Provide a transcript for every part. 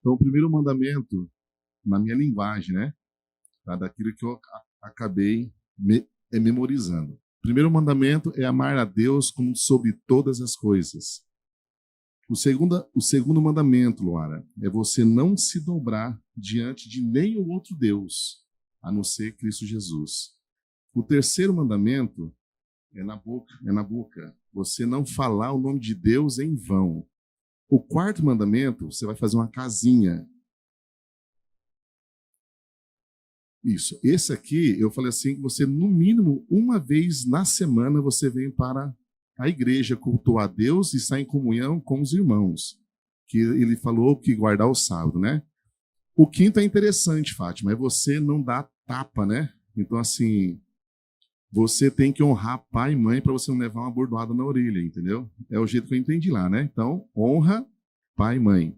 Então, o primeiro mandamento, na minha linguagem, né? Tá? Daquilo que eu acabei memorizando. O primeiro mandamento é amar a Deus como sobre todas as coisas. O segundo mandamento, Luara, é você não se dobrar diante de nenhum outro Deus, a não ser Cristo Jesus. O terceiro mandamento é na boca. Você não falar o nome de Deus em vão. O quarto mandamento, você vai fazer uma casinha. Isso. Esse aqui, eu falei assim, que você, no mínimo, uma vez na semana, você vem para a igreja cultuar a Deus e estar em comunhão com os irmãos. Que ele falou que guardar o sábado, né? O quinto é interessante, Fátima, é você não dar tapa, né? Então, assim, você tem que honrar pai e mãe para você não levar uma bordoada na orelha, entendeu? É o jeito que eu entendi lá, né? Então, honra pai e mãe.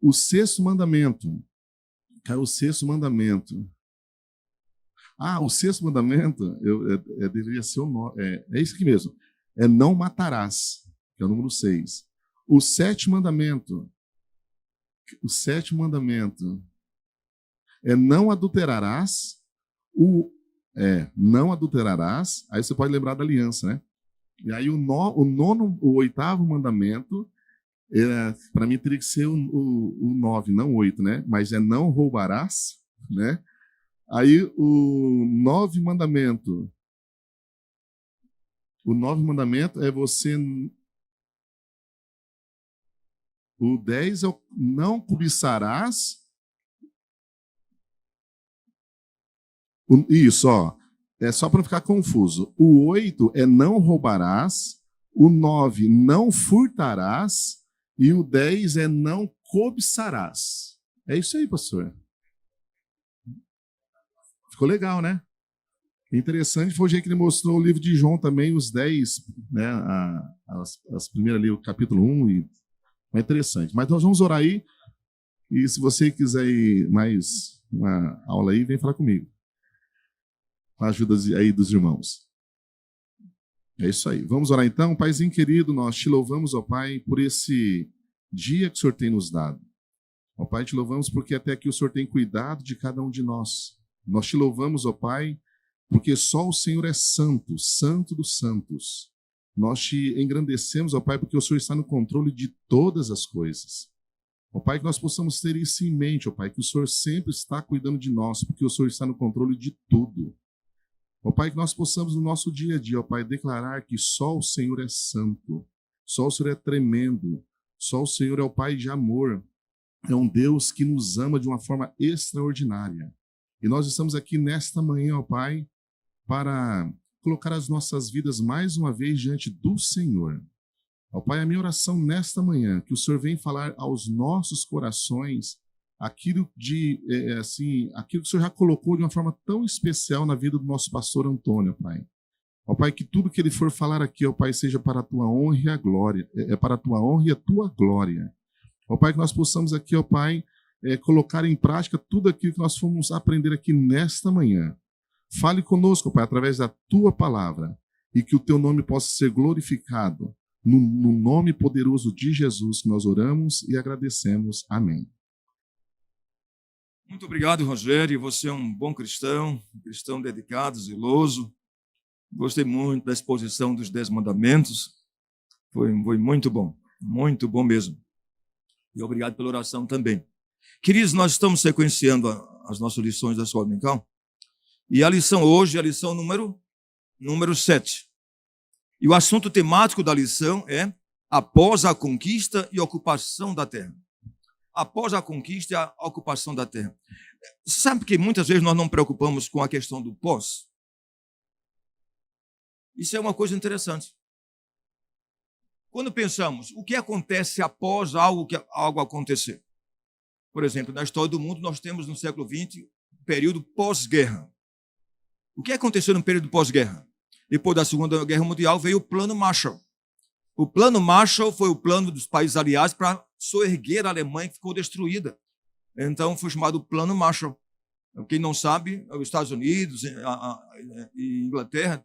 O sexto mandamento. O sexto mandamento. O sexto mandamento deveria ser é isso aqui mesmo. É não matarás, que é o número 6. O sétimo mandamento é não adulterarás. Não adulterarás. Aí você pode lembrar da aliança, né? E aí o oitavo mandamento, para mim teria que ser o 9, não o 8, né? Mas é não roubarás, né? Aí o novo mandamento é você... O 10 é o não cobiçarás. Isso, ó. É só para não ficar confuso. O 8 é não roubarás. O 9, não furtarás. E o 10 é não cobiçarás. É isso aí, pastor. Ficou legal, né? Interessante foi o jeito que ele mostrou o livro de João também, os 10, né? As primeiras ali, o capítulo 1. É interessante. Mas nós vamos orar aí. E se você quiser ir mais uma aula aí, vem falar comigo. Com a ajuda aí dos irmãos. É isso aí. Vamos orar então. Paizinho querido, nós te louvamos, ó Pai, por esse dia que o Senhor tem nos dado. Ó Pai, te louvamos porque até aqui o Senhor tem cuidado de cada um de nós. Nós te louvamos, ó Pai, porque só o Senhor é santo, santo dos santos. Nós te engrandecemos, ó Pai, porque o Senhor está no controle de todas as coisas. Ó Pai, que nós possamos ter isso em mente, ó Pai, que o Senhor sempre está cuidando de nós, porque o Senhor está no controle de tudo. Ó Pai, que nós possamos no nosso dia a dia, ó Pai, declarar que só o Senhor é santo, só o Senhor é tremendo, só o Senhor é o Pai de amor, é um Deus que nos ama de uma forma extraordinária. E nós estamos aqui nesta manhã, ó Pai, para colocar as nossas vidas mais uma vez diante do Senhor. Ó Pai, a minha oração nesta manhã, que o Senhor venha falar aos nossos corações aquilo aquilo que o Senhor já colocou de uma forma tão especial na vida do nosso pastor Antônio, Pai. Ó Pai, que tudo que ele for falar aqui, ó Pai, seja para a tua honra e a glória, para a tua honra e a tua glória. Ó Pai, que nós possamos aqui, ó Pai, colocar em prática tudo aquilo que nós fomos aprender aqui nesta manhã. Fale conosco, Pai, através da tua palavra, e que o teu nome possa ser glorificado. No nome poderoso de Jesus que nós oramos e agradecemos. Amém. Muito obrigado, Rogério. Você é um bom cristão dedicado, zeloso. Gostei muito da exposição dos 10 mandamentos. Foi muito bom mesmo. E obrigado pela oração também. Queridos, nós estamos sequenciando as nossas lições da escola dominical. E a lição hoje é a lição número 7. E o assunto temático da lição é após a conquista e ocupação da terra. Após a conquista e a ocupação da terra. Você sabe que muitas vezes nós não preocupamos com a questão do pós? Isso é uma coisa interessante. Quando pensamos, o que acontece após algo acontecer? Por exemplo, na história do mundo, nós temos no século XX um período pós-guerra. O que aconteceu no período pós-guerra? Depois da Segunda Guerra Mundial veio o Plano Marshall. O Plano Marshall foi o plano dos países aliados para soerguer a Alemanha, que ficou destruída. Então, foi chamado Plano Marshall. Quem não sabe, os Estados Unidos e Inglaterra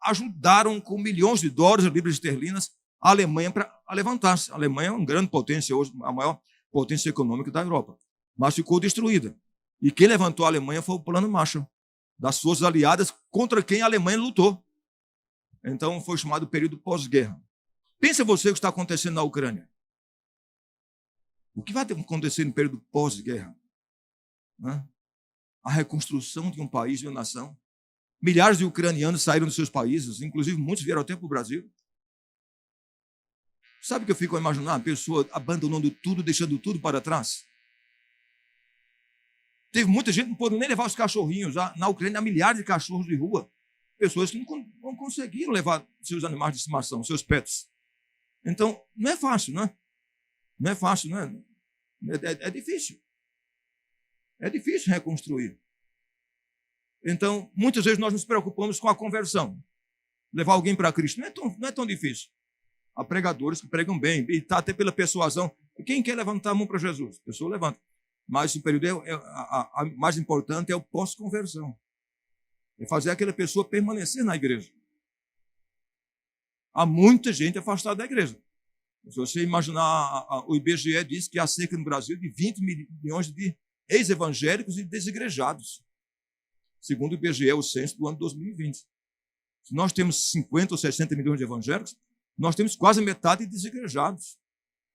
ajudaram com milhões de dólares, libras esterlinas, a Alemanha para levantar-se. A Alemanha é uma grande potência hoje, a maior potência econômica da Europa, mas ficou destruída. E quem levantou a Alemanha foi o Plano Marshall, das forças aliadas contra quem a Alemanha lutou. Então foi chamado período pós-guerra. Pensa você o que está acontecendo na Ucrânia. O que vai acontecer no período pós-guerra? A reconstrução de um país, de uma nação. Milhares de ucranianos saíram dos seus países, inclusive muitos vieram até para o Brasil. Sabe o que eu fico a imaginar? A pessoa abandonando tudo, deixando tudo para trás. Teve muita gente que não pôde nem levar os cachorrinhos. Na Ucrânia há milhares de cachorros de rua. Pessoas que não conseguiram levar seus animais de estimação, seus pets. Então, não é fácil, não é? Não é fácil, não é? É difícil. É difícil reconstruir. Então, muitas vezes nós nos preocupamos com a conversão. Levar alguém para Cristo não é tão difícil. Há pregadores que pregam bem, e está até pela persuasão. Quem quer levantar a mão para Jesus? A pessoa levanta. Mas o período a mais importante é o pós-conversão. É fazer aquela pessoa permanecer na igreja. Há muita gente afastada da igreja. Se você imaginar, o IBGE diz que há cerca no Brasil de 20 milhões de ex-evangélicos e desigrejados. Segundo o IBGE, o censo do ano 2020. Se nós temos 50 ou 60 milhões de evangélicos, nós temos quase metade de desigrejados.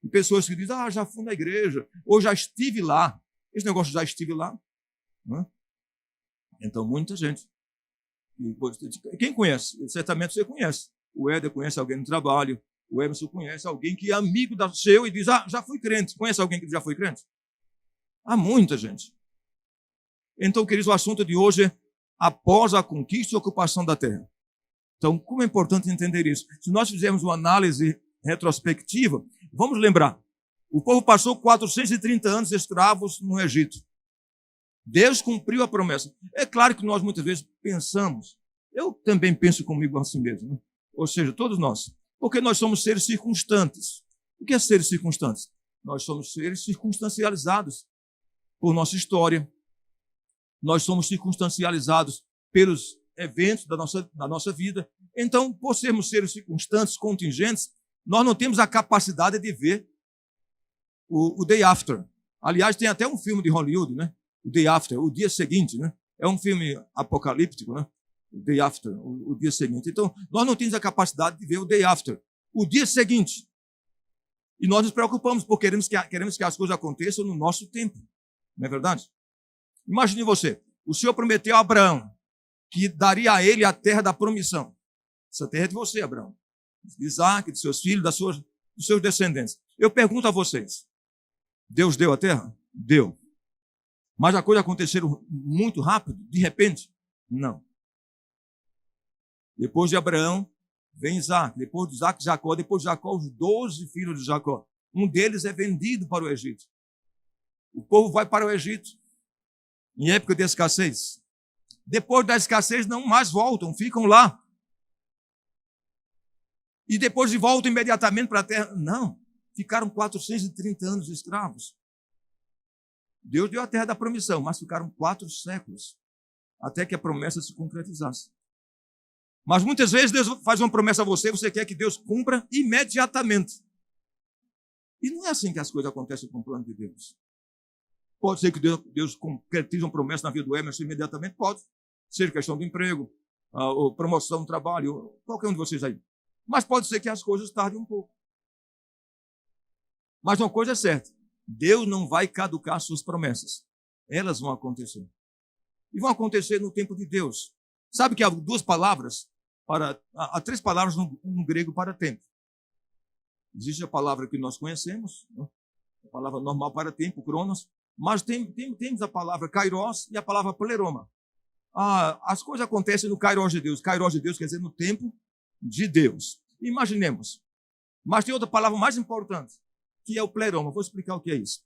E pessoas que dizem, já fui na igreja, ou já estive lá. Esse negócio já estive lá. Não? Então, muita gente. Quem conhece? Certamente você conhece. O Éder conhece alguém no trabalho, o Emerson conhece alguém que é amigo seu e diz, já fui crente. Conhece alguém que já foi crente? Há muita gente. Então, queridos, o assunto de hoje é após a conquista e ocupação da terra. Então, como é importante entender isso? Se nós fizermos uma análise retrospectiva, vamos lembrar, o povo passou 430 anos escravos no Egito. Deus cumpriu a promessa. É claro que nós muitas vezes pensamos, eu também penso comigo assim mesmo, né? Ou seja, todos nós, porque nós somos seres circunstantes. O que é seres circunstantes? Nós somos seres circunstancializados por nossa história. Nós somos circunstancializados pelos eventos da nossa vida. Então, por sermos seres circunstantes, contingentes, nós não temos a capacidade de ver o day after. Aliás, tem até um filme de Hollywood, né? O Day After, o dia seguinte, né? É um filme apocalíptico, né? O Day After, o dia seguinte. Então, nós não temos a capacidade de ver o Day After, o dia seguinte. E nós nos preocupamos porque queremos que as coisas aconteçam no nosso tempo. Não é verdade? Imagine você, o Senhor prometeu a Abraão que daria a ele a terra da promissão. Essa terra é de você, Abraão. De Isaac, de seus filhos, dos seus descendentes. Eu pergunto a vocês, Deus deu a terra? Deu. Mas a coisa aconteceu muito rápido, de repente? Não. Depois de Abraão, vem Isaac. Depois de Isaac, Jacó. Depois de Jacó, os 12 filhos de Jacó. Um deles é vendido para o Egito. O povo vai para o Egito em época de escassez. Depois da escassez, não mais voltam, ficam lá. E depois de voltam imediatamente para a terra. Não. Ficaram 430 anos escravos. Deus deu a terra da promissão, mas ficaram 4 séculos até que a promessa se concretizasse. Mas muitas vezes Deus faz uma promessa a você, você quer que Deus cumpra imediatamente. E não é assim que as coisas acontecem com o plano de Deus. Pode ser que Deus concretize uma promessa na vida do Emerson imediatamente? Pode. Seja questão de emprego, ou promoção no trabalho, qualquer um de vocês aí. Mas pode ser que as coisas tardem um pouco. Mas uma coisa é certa. Deus não vai caducar suas promessas. Elas vão acontecer. E vão acontecer no tempo de Deus. Sabe que há 2 palavras, há 3 palavras no grego para tempo. Existe a palavra que nós conhecemos, né? A palavra normal para tempo, cronos, mas temos a palavra kairos e a palavra pleroma. As coisas acontecem no kairos de Deus. Kairos de Deus quer dizer no tempo de Deus. Imaginemos. Mas tem outra palavra mais importante, que é o pleroma. Vou explicar o que é isso.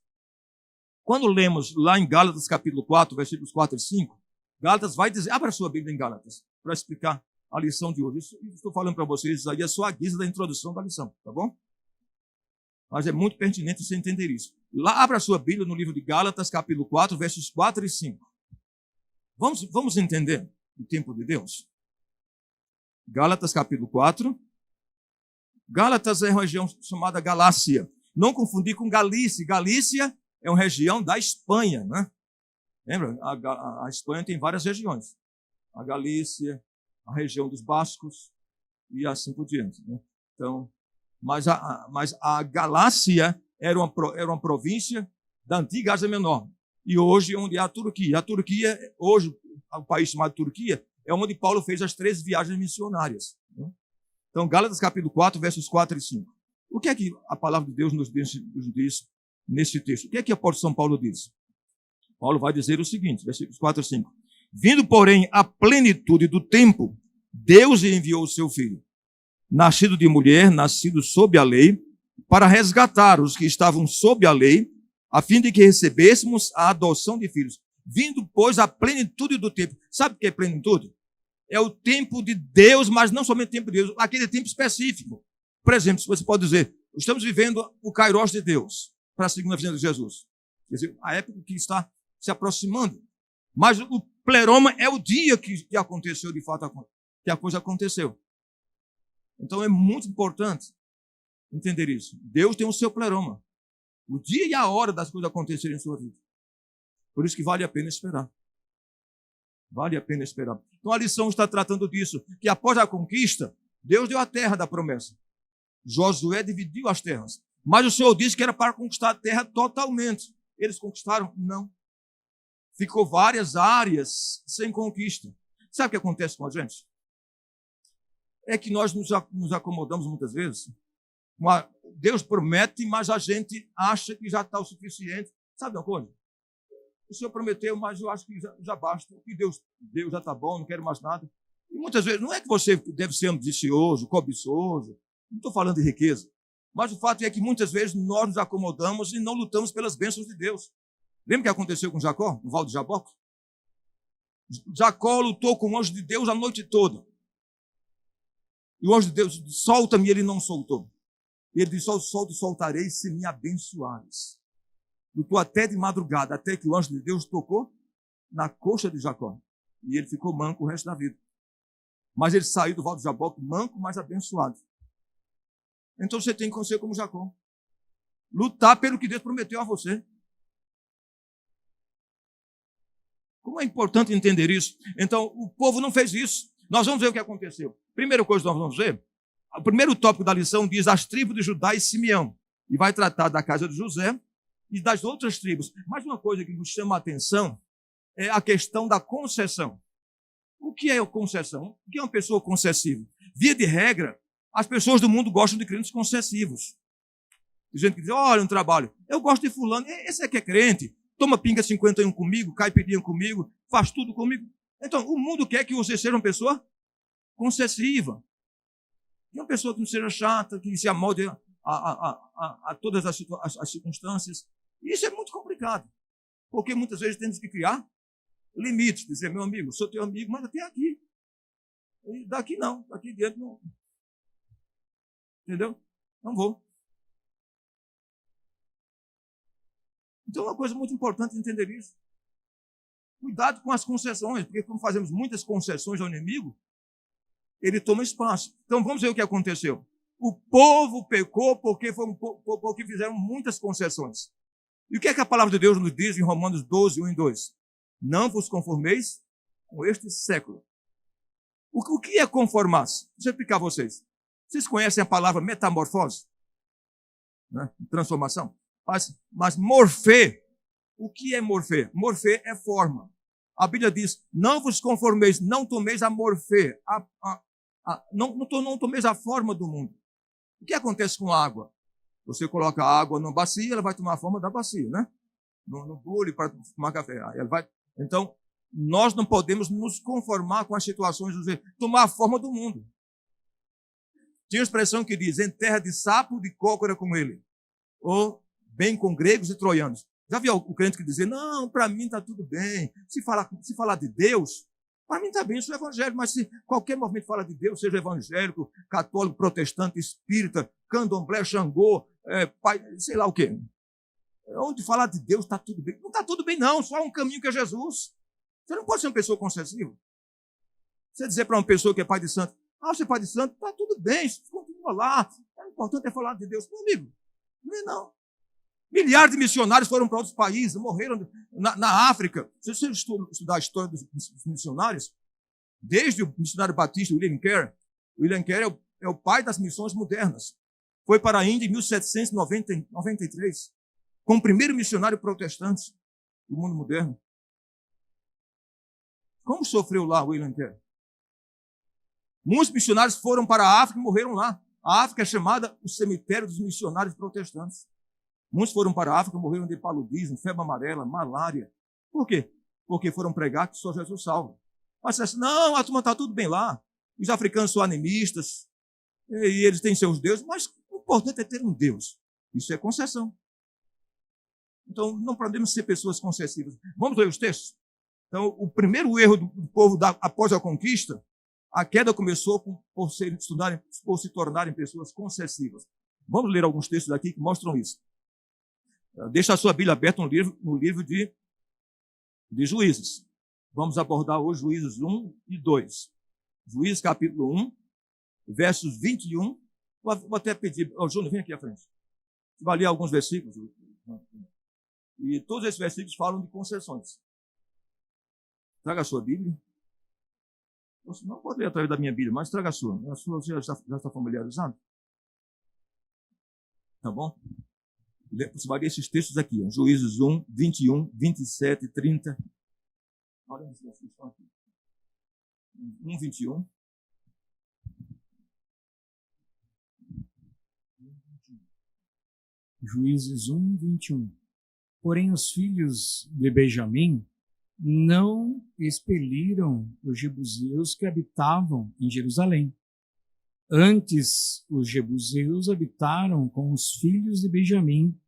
Quando lemos lá em Gálatas capítulo 4, versículos 4 e 5, Gálatas vai dizer, abra sua Bíblia em Gálatas, para explicar a lição de hoje. Isso estou falando para vocês, isso aí é só a guisa da introdução da lição, tá bom? Mas é muito pertinente você entender isso. Lá, abra sua Bíblia no livro de Gálatas, capítulo 4, versos 4 e 5. Vamos entender o tempo de Deus? Gálatas, capítulo 4. Gálatas é a região chamada Galácia. Não confundir com Galícia. Galícia é uma região da Espanha, né? Lembra? A Espanha tem várias regiões. A Galícia, a região dos Bascos e assim por diante, né? Então, mas a Galácia era uma província da antiga Ásia Menor. E hoje, onde é a Turquia. A Turquia, hoje, o país chamado Turquia, é onde Paulo fez as 3 viagens missionárias. Né? Então, Gálatas capítulo 4, versos 4 e 5. O que é que a palavra de Deus nos diz nesse texto? O que é que o apóstolo São Paulo diz? Paulo vai dizer o seguinte, versículos 4 e 5. Vindo, porém, à plenitude do tempo, Deus enviou o seu Filho, nascido de mulher, nascido sob a lei, para resgatar os que estavam sob a lei, a fim de que recebêssemos a adoção de filhos. Vindo, pois, à plenitude do tempo. Sabe o que é plenitude? É o tempo de Deus, mas não somente o tempo de Deus, aquele tempo específico. Por exemplo, você pode dizer, estamos vivendo o Kairos de Deus, para a segunda vinda de Jesus. Quer dizer, a época que está se aproximando. Mas o pleroma é o dia que aconteceu, de fato, que a coisa aconteceu. Então é muito importante entender isso. Deus tem o seu pleroma. O dia e a hora das coisas acontecerem em sua vida. Por isso que vale a pena esperar. Vale a pena esperar. Então a lição está tratando disso, que após a conquista, Deus deu a terra da promessa. Josué dividiu as terras. Mas o Senhor disse que era para conquistar a terra totalmente. Eles conquistaram? Não. Ficou várias áreas sem conquista. Sabe o que acontece com a gente? É que nós nos acomodamos muitas vezes. Deus promete, mas a gente acha que já está o suficiente. Sabe uma coisa? O Senhor prometeu, mas eu acho que já basta. Que Deus já está bom, não quero mais nada. E muitas vezes, não é que você deve ser ambicioso, cobiçoso. Não estou falando de riqueza. Mas o fato é que muitas vezes nós nos acomodamos e não lutamos pelas bênçãos de Deus. Lembra o que aconteceu com Jacó, no Val de Jaboque? Jacó lutou com o anjo de Deus a noite toda. E o anjo de Deus disse, solta-me, e ele não soltou. E ele disse, soltarei se me abençoares. Lutou até de madrugada, até que o anjo de Deus tocou na coxa de Jacó. E ele ficou manco o resto da vida. Mas ele saiu do Val de Jaboque manco, mas abençoado. Então você tem que ser como Jacó. Lutar pelo que Deus prometeu a você. Como é importante entender isso. Então, o povo não fez isso. Nós vamos ver o que aconteceu. Primeira coisa que nós vamos ver, o primeiro tópico da lição diz as tribos de Judá e Simeão. E vai tratar da casa de José e das outras tribos. Mas uma coisa que nos chama a atenção é a questão da concessão. O que é a concessão? O que é uma pessoa concessiva? Via de regra, as pessoas do mundo gostam de crentes concessivos. Tem gente que diz, olha, um trabalho, eu gosto de fulano, esse é que é crente, toma pinga 51 comigo, caipirinha comigo, faz tudo comigo. Então, o mundo quer que você seja uma pessoa concessiva. Uma pessoa que não seja chata, que se amolde a todas as circunstâncias. E isso é muito complicado, porque muitas vezes temos que criar limites, dizer, meu amigo, sou teu amigo, mas até aqui. E daqui não, daqui dentro não. Entendeu? Não vou. Então, é uma coisa muito importante entender isso. Cuidado com as concessões, porque quando fazemos muitas concessões ao inimigo, ele toma espaço. Então, vamos ver o que aconteceu. O povo pecou porque fizeram muitas concessões. E o que é que a palavra de Deus nos diz em Romanos 12, 1 e 2? Não vos conformeis com este século. O que é conformar-se? Deixa eu explicar a vocês. Vocês conhecem a palavra metamorfose? Né? Transformação. Mas morfê, o que é morfê? Morfê é forma. A Bíblia diz, não vos conformeis, não tomeis a morfê, não tomeis a forma do mundo. O que acontece com a água? Você coloca a água numa bacia, ela vai tomar a forma da bacia, né? No bule para tomar café. Ela vai... Então, nós não podemos nos conformar com as situações, tomar a forma do mundo. Tinha uma expressão que diz, em terra de sapo, de cócora com ele. Ou bem com gregos e troianos. Já viu o crente que dizia, não, para mim está tudo bem. Se falar de Deus, para mim está bem, eu sou evangélico, mas se qualquer movimento fala de Deus, seja evangélico, católico, protestante, espírita, candomblé, xangô, sei lá o quê. Onde falar de Deus está tudo bem. Não está tudo bem, não, só há um caminho que é Jesus. Você não pode ser uma pessoa concessiva. Você dizer para uma pessoa que é pai de santo, você é pai de santo, está tudo bem, continua lá. O importante é falar de Deus. Meu amigo, Não. Milhares de missionários foram para outros países, morreram na África. Se você estudar a história dos missionários, desde o missionário batista William Carey é o pai das missões modernas. Foi para a Índia em 1793, como o primeiro missionário protestante do mundo moderno. Como sofreu lá William Carey? Muitos missionários foram para a África e morreram lá. A África é chamada o cemitério dos missionários protestantes. Muitos foram para a África e morreram de paludismo, febre amarela, malária. Por quê? Porque foram pregar que só Jesus salva. Mas assim, não, a turma está tudo bem lá. Os africanos são animistas, e eles têm seus deuses, mas o importante é ter um Deus. Isso é concessão. Então, não podemos ser pessoas concessivas. Vamos ler os textos? Então, o primeiro erro do povo após a conquista, a queda começou por se tornarem pessoas concessivas. Vamos ler alguns textos aqui que mostram isso. Deixa a sua Bíblia aberta no livro de Juízes. Vamos abordar hoje Juízes 1 e 2. Juízes capítulo 1, versos 21. Vou até pedir, Júnior, vem aqui à frente. Você vai ler alguns versículos. E todos esses versículos falam de concessões. Traga a sua Bíblia. Você não pode ler através da minha Bíblia, mas traga a sua. A sua já está familiarizado? Tá bom? Você vai ler esses textos aqui, ó. Juízes 1, 21, 27, 30. Olha esses versículos estão aqui. 1, 21. Juízes 1, 21. Porém, os filhos de Benjamim não expeliram os jebuseus que habitavam em Jerusalém. Antes, os jebuseus habitaram com os filhos de Benjamim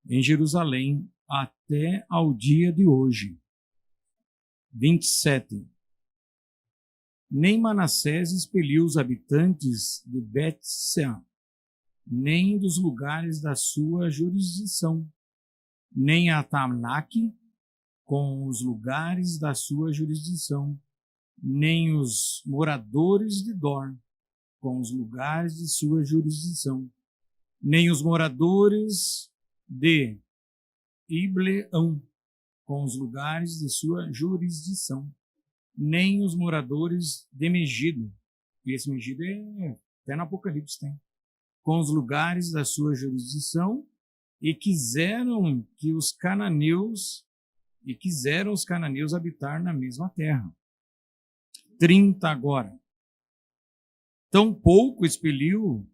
em Jerusalém até ao dia de hoje. 27. Nem Manassés expeliu os habitantes de Bet-sean, nem dos lugares da sua jurisdição, nem a Tamnaque, com os lugares da sua jurisdição, nem os moradores de Dor, com os lugares de sua jurisdição, nem os moradores de Ibleão, com os lugares de sua jurisdição, nem os moradores de Megido. E esse Megido até no Apocalipse tem. Com os lugares da sua jurisdição, e quiseram os cananeus habitar na mesma terra. 30 agora. Tampouco expeliu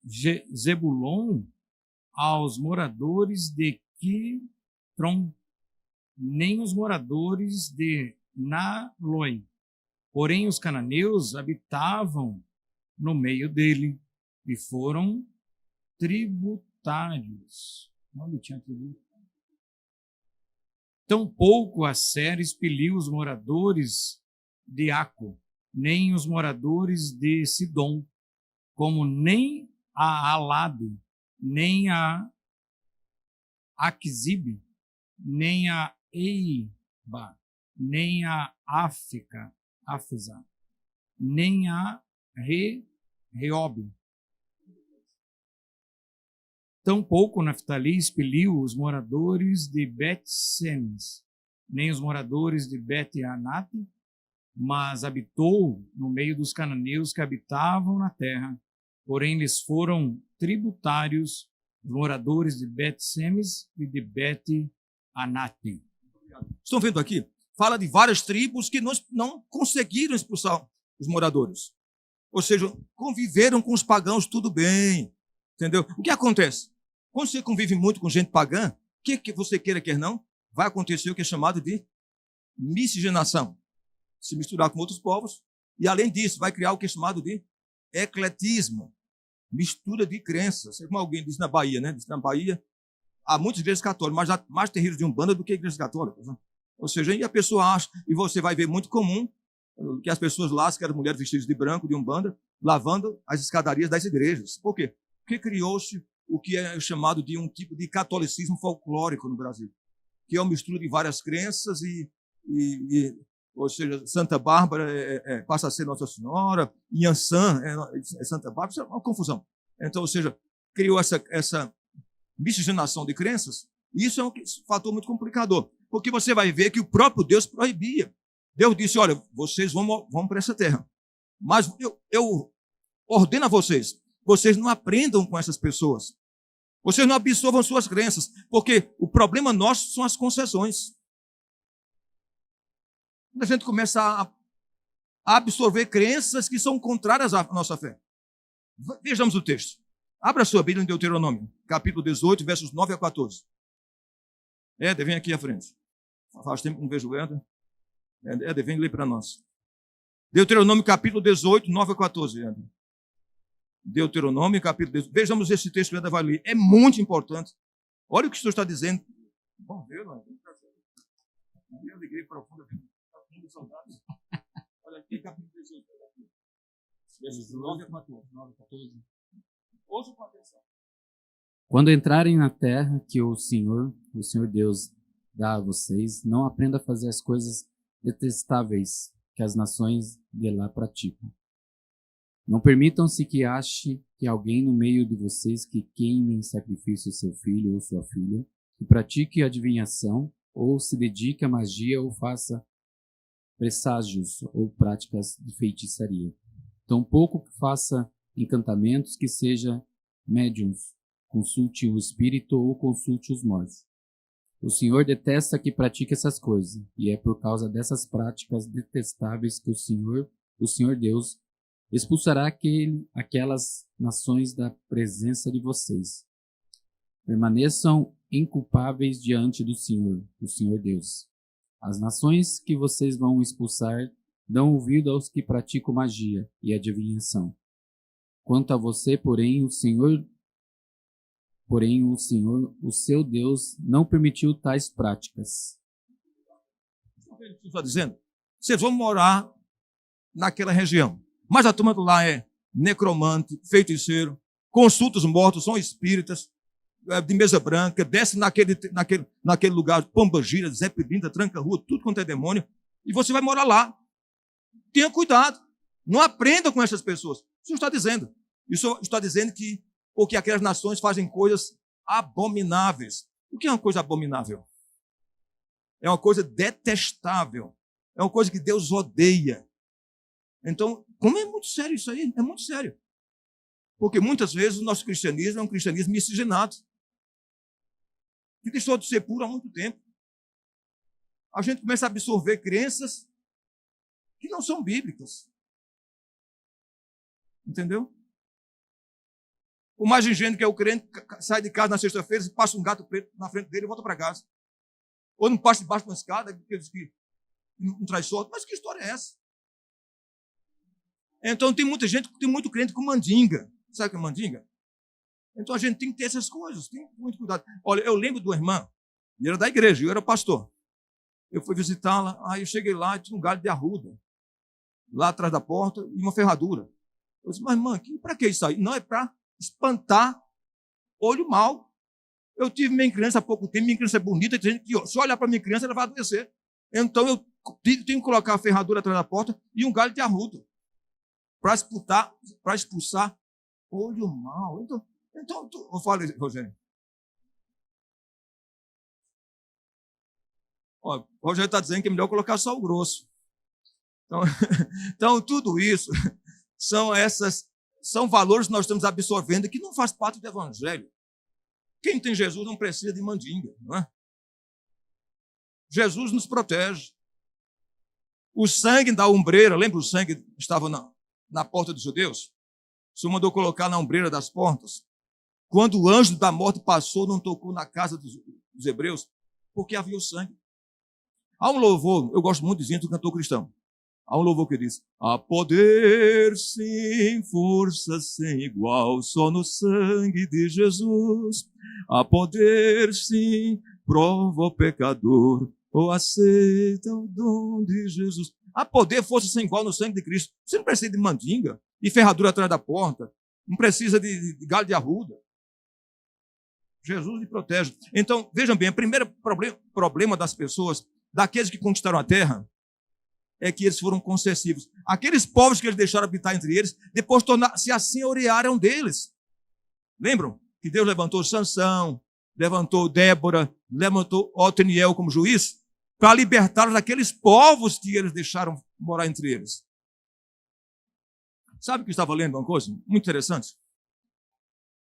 Zebulon aos moradores de Quitron, nem os moradores de Naloi. Porém, os cananeus habitavam no meio dele e foram tributários. Onde tinha tributo? Tampouco Asser expeliu os moradores de Aco, nem os moradores de Sidom, como nem a Alade, nem a Aquizib, nem a Eiba, nem a Áfeza, nem a Reob. Tampouco Naftali expeliu os moradores de Bet-Semes, nem os moradores de Bet-Anate, mas habitou no meio dos cananeus que habitavam na terra. Porém, lhes foram tributários os moradores de Bet-Semes e de Bet-Anate. Estão vendo aqui? Fala de várias tribos que não conseguiram expulsar os moradores. Ou seja, conviveram com os pagãos tudo bem. Entendeu? O que acontece? Quando você convive muito com gente pagã, que você queira, quer não, vai acontecer o que é chamado de miscigenação. Se misturar com outros povos. E, além disso, vai criar o que é chamado de ecletismo. Mistura de crenças. Como alguém disse na Bahia, né? Diz na Bahia, há muitas igrejas católicas, mas há mais terreiros de Umbanda do que igrejas católicas. Né? Ou seja, e a pessoa acha, e você vai ver muito comum, que as pessoas lá, que eram mulheres vestidas de branco, de Umbanda, lavando as escadarias das igrejas. Por quê? Porque criou-se o que é chamado de um tipo de catolicismo folclórico no Brasil, que é uma mistura de várias crenças ou seja, Santa Bárbara passa a ser Nossa Senhora, Iansã é Santa Bárbara, isso é uma confusão. Então, ou seja, criou essa miscigenação de crenças, isso é um fator muito complicador, porque você vai ver que o próprio Deus proibia. Deus disse, olha, vocês vão para essa terra, mas eu ordeno a vocês não aprendam com essas pessoas, vocês não absorvam suas crenças, porque o problema nosso são as concessões. Quando a gente começa a absorver crenças que são contrárias à nossa fé. Vejamos o texto. Abra sua Bíblia em Deuteronômio, capítulo 18, versos 9 a 14. Éder, vem aqui à frente. Faz tempo que não vejo o Éder. Éder, vem ler para nós. Deuteronômio, capítulo 18, 9 a 14, Éder. Deuteronômio, capítulo 18. Vejamos esse texto que o Éder vai ler. É muito importante. Olha o que o Senhor está dizendo. Bom, ver, não é? Eu liguei profundamente. Olha aqui, capítulo 18. Versos 9 a 14. Ouça com atenção. Quando entrarem na terra que o Senhor Deus dá a vocês, não aprenda a fazer as coisas detestáveis que as nações de lá praticam. Não permitam-se que ache que alguém no meio de vocês que queime em sacrifício seu filho ou sua filha, que pratique adivinhação, ou se dedique à magia, ou faça presságios ou práticas de feitiçaria. Tampouco que faça encantamentos, que seja médiums, consulte o espírito ou consulte os mortos. O Senhor detesta que pratique essas coisas, e é por causa dessas práticas detestáveis que o Senhor Deus, expulsará aquelas nações da presença de vocês. Permaneçam inculpáveis diante do Senhor, o Senhor Deus. As nações que vocês vão expulsar dão ouvido aos que praticam magia e adivinhação. Quanto a você, porém, o Senhor, o seu Deus, não permitiu tais práticas. O que ele está dizendo? Vocês vão morar naquela região, mas a turma lá é necromante, feiticeiro, consulta os mortos, são espíritas, de mesa branca, desce naquele lugar, pombagira, Zé Pilinda, tranca-rua, tudo quanto é demônio, e você vai morar lá. Tenha cuidado, não aprenda com essas pessoas. Isso está dizendo. Isso está dizendo que porque aquelas nações fazem coisas abomináveis. O que é uma coisa abominável? É uma coisa detestável. É uma coisa que Deus odeia. Então, como é muito sério isso aí? É muito sério. Porque muitas vezes o nosso cristianismo é um cristianismo miscigenado, que deixou de ser puro há muito tempo. A gente começa a absorver crenças que não são bíblicas. Entendeu? O mais ingênuo que é o crente sai de casa na sexta-feira e passa um gato preto na frente dele e volta para casa. Ou não passa debaixo de uma escada, que não traz sorte. Mas que história é essa? Então tem muita gente, tem muito crente com mandinga. Sabe o que é mandinga? Então a gente tem que ter essas coisas, tem muito cuidado. Olha, eu lembro de uma irmã, e era da igreja, eu era pastor. Eu fui visitá-la, aí eu cheguei lá e tinha um galho de arruda, lá atrás da porta, e uma ferradura. Eu disse, mas irmã, para que isso aí? Não, é para espantar olho mau. Eu tive minha criança há pouco tempo, minha criança é bonita, tem gente que, se olhar para minha criança, ela vai adoecer. Então eu tenho que colocar a ferradura atrás da porta e um galho de arruda, para expulsar olho mau. Então eu falei, Rogério. O Rogério está dizendo que é melhor colocar sal grosso. Então tudo isso são valores que nós estamos absorvendo que não faz parte do Evangelho. Quem tem Jesus não precisa de mandinga, não é? Jesus nos protege. O sangue da ombreira, lembra o sangue que estava na porta dos judeus? O Senhor mandou colocar na ombreira das portas. Quando o anjo da morte passou, não tocou na casa dos hebreus, porque havia o sangue. Há um louvor, eu gosto muito de gente do cantor cristão. Há um louvor que diz, há poder sem força, sem igual, só no sangue de Jesus. Há poder sim, prova o pecador, ou aceita o dom de Jesus. Há poder, força sem igual no sangue de Cristo. Você não precisa de mandinga e ferradura atrás da porta. Não precisa de galho de arruda. Jesus lhe protege. Então, vejam bem, o primeiro problema das pessoas, daqueles que conquistaram a terra, é que eles foram concessivos. Aqueles povos que eles deixaram habitar entre eles, depois se assenhorearam deles. Lembram que Deus levantou Sansão, levantou Débora, levantou Otniel como juiz, para libertar daqueles povos que eles deixaram morar entre eles. Sabe que eu estava lendo uma coisa muito interessante?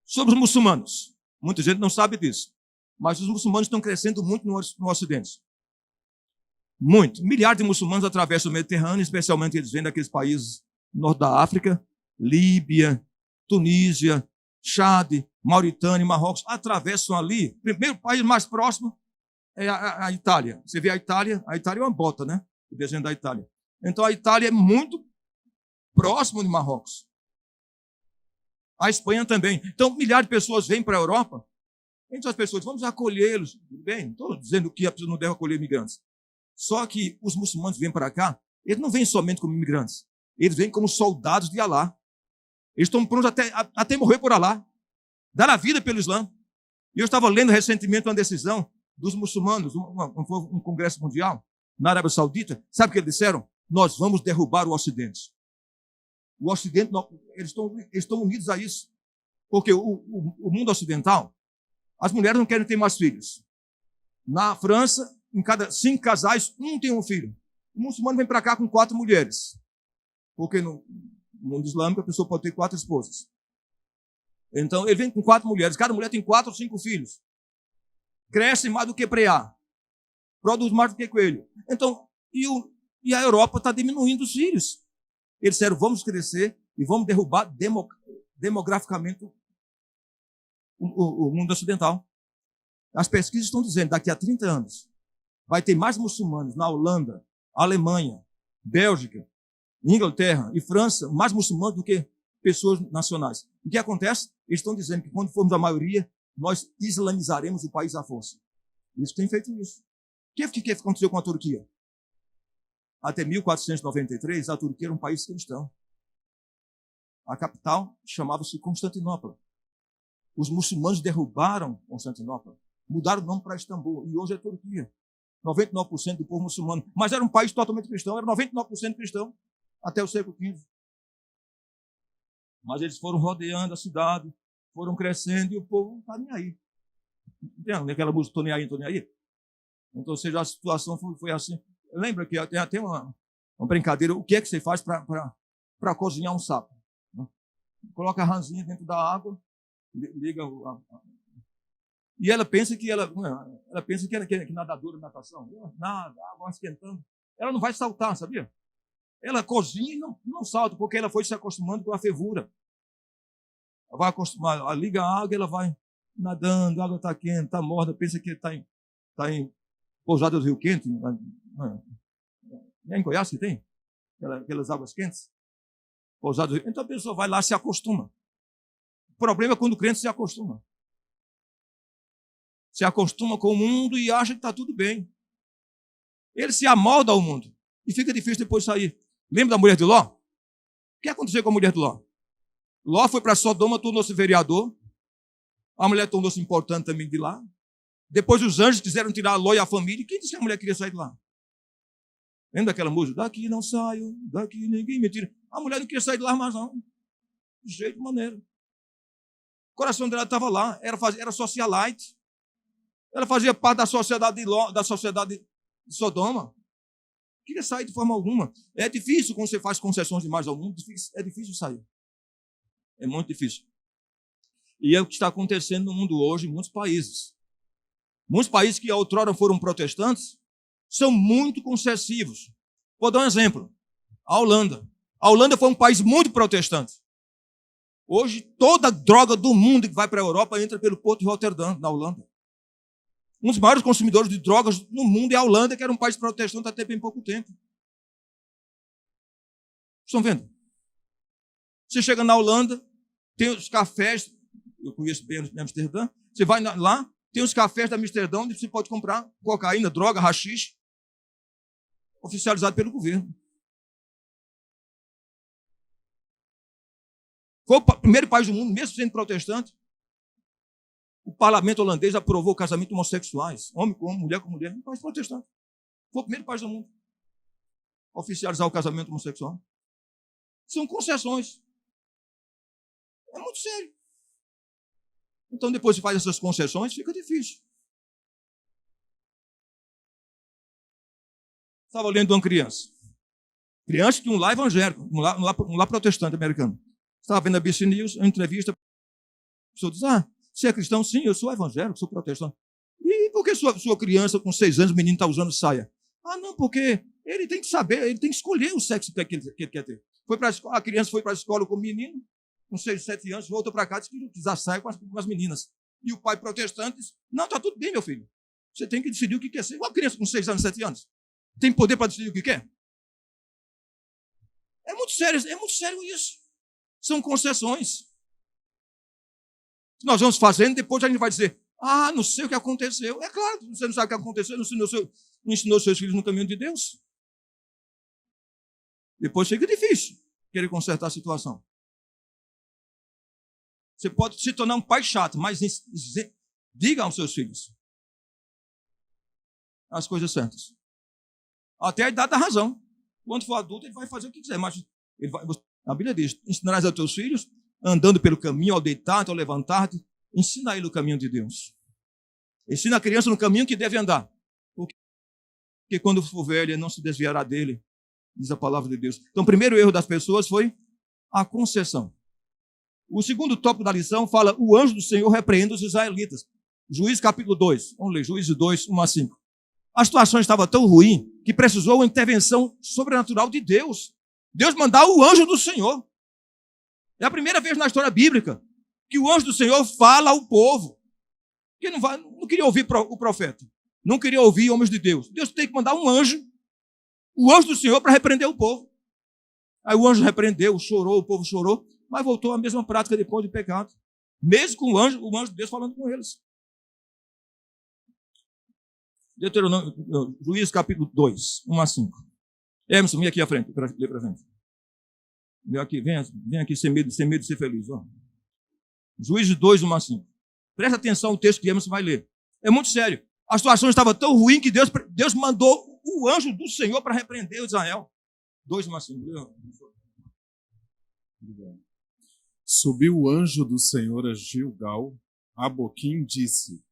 Sobre os muçulmanos. Muita gente não sabe disso. Mas os muçulmanos estão crescendo muito no Ocidente. Muito. Milhares de muçulmanos atravessam o Mediterrâneo, especialmente eles vêm daqueles países do norte da África, Líbia, Tunísia, Chad, Mauritânia, Marrocos, atravessam ali. O primeiro país mais próximo é a Itália. Você vê a Itália é uma bota, né? O desenho da Itália. Então a Itália é muito próximo de Marrocos. A Espanha também. Então milhares de pessoas vêm para a Europa. Então as pessoas, vamos acolhê-los. Bem, não estou dizendo que a pessoa não deve acolher imigrantes. Só que os muçulmanos vêm para cá, eles não vêm somente como imigrantes. Eles vêm como soldados de Alá. Eles estão prontos até morrer por Alá. Dar a vida pelo Islã. E eu estava lendo recentemente uma decisão dos muçulmanos, um congresso mundial, na Arábia Saudita. Sabe o que eles disseram? Nós vamos derrubar o Ocidente. O Ocidente, eles estão unidos a isso. Porque o mundo ocidental, as mulheres não querem ter mais filhos. Na França, em cada 5 casais, um tem um filho. O muçulmano vem para cá com 4 mulheres. Porque no mundo islâmico a pessoa pode ter 4 esposas. Então, ele vem com 4 mulheres. Cada mulher tem 4 ou 5 filhos. Cresce mais do que preá. Produz mais do que coelho. Então, e a Europa está diminuindo os filhos. Eles disseram, vamos crescer e vamos derrubar demograficamente o mundo ocidental. As pesquisas estão dizendo, daqui a 30 anos, vai ter mais muçulmanos na Holanda, Alemanha, Bélgica, Inglaterra e França, mais muçulmanos do que pessoas nacionais. O que acontece? Eles estão dizendo que quando formos a maioria, nós islamizaremos o país à força. Eles têm feito isso. O que aconteceu com a Turquia? Até 1493, a Turquia era um país cristão. A capital chamava-se Constantinopla. Os muçulmanos derrubaram Constantinopla, mudaram o nome para Istambul, e hoje é Turquia. 99% do povo muçulmano. Mas era um país totalmente cristão, era 99% cristão, até o século XV. Mas eles foram rodeando a cidade, foram crescendo, e o povo não está nem aí. Entende? Aquela música, estou nem aí, estou nem aí. Então, ou seja, a situação foi assim. Lembra que tem até uma brincadeira, o que é que você faz para cozinhar um sapo? Coloca a ranzinha dentro da água, liga e ela pensa que ela pensa que é nadadora de natação. Nada, a água esquentando. Ela não vai saltar, sabia? Ela cozinha e não salta, porque ela foi se acostumando com a fervura. Ela vai acostumar, ela liga a água, ela vai nadando, a água está quente, está morna, pensa que está em Pousada do Rio Quente. Nem em Goiás que tem aquelas águas quentes. Pousada do Rio. Então a pessoa vai lá e se acostuma. O problema é quando o crente se acostuma. Se acostuma com o mundo e acha que está tudo bem. Ele se amolda ao mundo. E fica difícil depois sair. Lembra da mulher de Ló? O que aconteceu com a mulher de Ló? Ló foi para Sodoma, tornou-se vereador. A mulher tornou-se importante também de lá. Depois os anjos quiseram tirar Ló e a família. Quem disse que a mulher queria sair de lá? Lembra daquela música? Daqui não saio, daqui ninguém me tira. A mulher não queria sair de lá mais não. De jeito maneiro. O coração dela estava lá. Era socialite. Ela fazia parte da sociedade de Sodoma. Não queria sair de forma alguma. É difícil quando você faz concessões demais ao mundo. É difícil sair. É muito difícil. E é o que está acontecendo no mundo hoje em muitos países. Muitos países que outrora foram protestantes são muito concessivos. Vou dar um exemplo. A Holanda. A Holanda foi um país muito protestante. Hoje, toda droga do mundo que vai para a Europa entra pelo porto de Roterdã, na Holanda. Um dos maiores consumidores de drogas no mundo é a Holanda, que era um país protestante até bem pouco tempo. Estão vendo? Você chega na Holanda, tem os cafés, eu conheço bem Amsterdã, você vai lá, tem os cafés da Amsterdã, onde você pode comprar cocaína, droga, haxixe, oficializado pelo governo. Foi o primeiro país do mundo, mesmo sendo protestante. O parlamento holandês aprovou o casamento de homossexuais, homem com homem, mulher com mulher, um país protestante. Foi o primeiro país do mundo a oficializar o casamento homossexual. São concessões. É muito sério. Então, depois que faz essas concessões, fica difícil. Estava lendo uma criança. Criança de um lar evangélico, um lar protestante americano. Estava vendo a BC News, uma entrevista. A pessoa diz, você é cristão? Sim, eu sou evangélico, sou protestante. E por que sua criança com 6 anos, o menino está usando saia? Não, porque ele tem que saber, ele tem que escolher o sexo que ele quer ter. A criança foi para a escola com o menino, com 6, 7 anos, voltou para cá e disse que usar saia com as meninas. E o pai protestante disse, não, está tudo bem, meu filho. Você tem que decidir o que quer ser. Uma criança com 6 anos, 7 anos, tem poder para decidir o que quer? É muito sério isso. São concessões. Nós vamos fazendo, depois a gente vai dizer, não sei o que aconteceu. É claro, você não sabe o que aconteceu, não ensinou seus filhos no caminho de Deus. Depois fica difícil querer consertar a situação. Você pode se tornar um pai chato, mas diga aos seus filhos as coisas certas. Até a idade da razão. Quando for adulto, ele vai fazer o que quiser. Mas a Bíblia diz, ensinarás aos teus filhos, andando pelo caminho, ao deitar-te, ao levantar-te, ensina ele o caminho de Deus. Ensina a criança no caminho que deve andar. Porque quando for velho, ele não se desviará dele, diz a palavra de Deus. Então, o primeiro erro das pessoas foi a concessão. O segundo tópico da lição fala, o anjo do Senhor repreende os israelitas. Juízes capítulo 2. Vamos ler, Juízes 2, 1 a 5. A situação estava tão ruim que precisou uma intervenção sobrenatural de Deus. Deus mandar o anjo do Senhor. É a primeira vez na história bíblica que o anjo do Senhor fala ao povo. Que não queria ouvir o profeta. Não queria ouvir homens de Deus. Deus tem que mandar um anjo, o anjo do Senhor, para repreender o povo. Aí o anjo repreendeu, chorou, o povo chorou, mas voltou à mesma prática depois do pecado. Mesmo com o anjo de Deus falando com eles. Juízes capítulo 2, 1 a 5. Emerson, vem aqui à frente, lê para a gente. Vem aqui sem medo de ser feliz. Ó. Juízes 2, 1 a 5. Presta atenção ao texto que Emerson vai ler. É muito sério. A situação estava tão ruim que Deus mandou o anjo do Senhor para repreender Israel. 2, 1 a 5. Subiu o anjo do Senhor a Gilgal, a Boquim disse,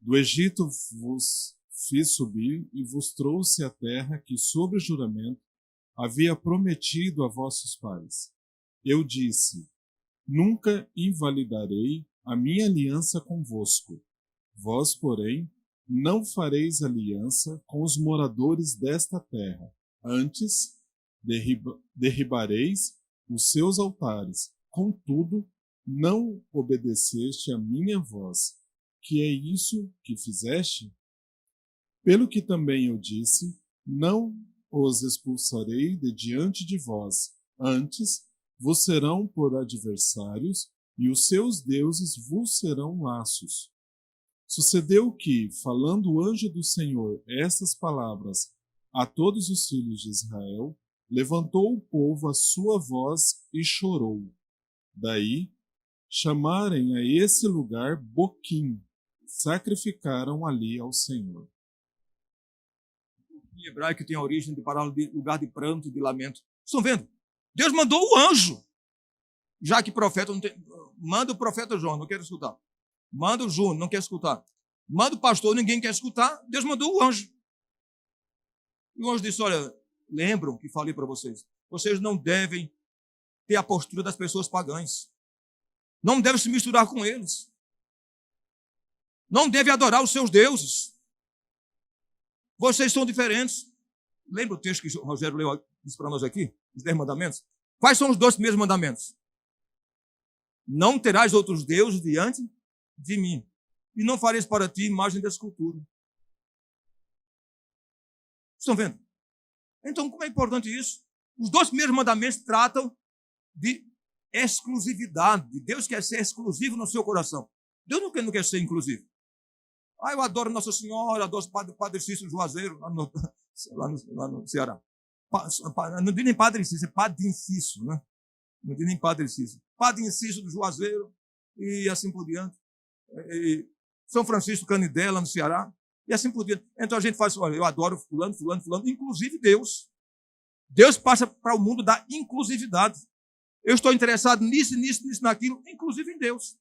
do Egito vos fiz subir e vos trouxe a terra que, sob juramento, havia prometido a vossos pais. Eu disse, nunca invalidarei a minha aliança convosco. Vós, porém, não fareis aliança com os moradores desta terra. Antes, derribareis os seus altares. Contudo, não obedeceste a minha voz. Que é isso que fizeste? Pelo que também eu disse, não os expulsarei de diante de vós. Antes, vos serão por adversários, e os seus deuses vos serão laços. Sucedeu que, falando o anjo do Senhor estas palavras a todos os filhos de Israel, levantou o povo a sua voz e chorou. Daí, chamarem a esse lugar Boquim, sacrificaram ali ao Senhor. Em hebraico tem a origem de palavra de lugar de pranto e de lamento. Estão vendo? Deus mandou o anjo. Já que profeta não tem... Manda o profeta João, não quero escutar. Manda o Júnior, não quer escutar. Manda o pastor, ninguém quer escutar. Deus mandou o anjo. E o anjo disse, olha, lembram que falei para vocês. Vocês não devem ter a postura das pessoas pagãs. Não devem se misturar com eles. Não devem adorar os seus deuses. Vocês são diferentes. Lembra o texto que o Rogério leu disse para nós aqui? Os 10 mandamentos? Quais são os 2 primeiros mandamentos? Não terás outros deuses diante de mim. E não fareis para ti imagem da escultura. Estão vendo? Então, como é importante isso? Os 2 primeiros mandamentos tratam de exclusividade. Deus quer ser exclusivo no seu coração. Deus não quer ser inclusivo. Eu adoro Nossa Senhora, adoro o Padre Cícero Juazeiro, lá no Ceará. Não diz nem Padre Cícero, é Padre Inciso, né? Não diz nem Padre Cícero. Padre Inciso do Juazeiro, e assim por diante. E São Francisco Canidé, lá no Ceará, e assim por diante. Então a gente faz, olha, eu adoro fulano, inclusive Deus. Deus passa para o mundo da inclusividade. Eu estou interessado nisso, naquilo, inclusive em Deus.